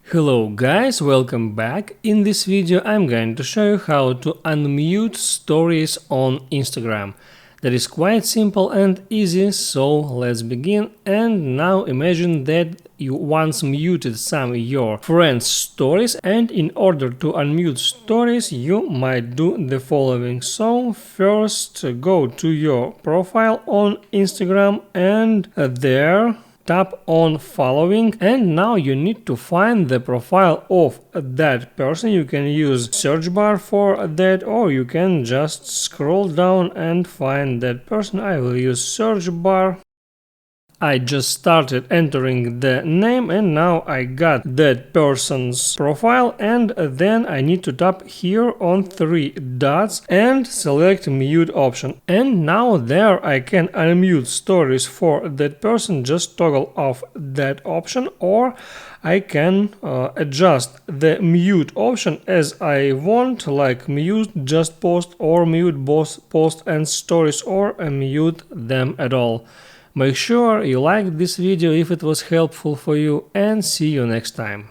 Hello guys, welcome back. In this video I'm going to show you how to unmute stories on Instagram. That is quite simple and easy, so let's begin. And now imagine that you once muted some of your friends' stories, and in order to unmute stories you might do the following. So first go to your profile on Instagram and there tap on following, and now you need to find the profile of that person. You can use search bar for that, or you can just scroll down and find that person. I will use search bar. I just started entering the name and now I got that person's profile, and then I need to tap here on three dots and select mute option. And now there I can unmute stories for that person. Just toggle off that option, or I can adjust the mute option as I want, like mute just post or mute both post and stories, or mute them at all. Make sure you like this video if it was helpful for you, and see you next time.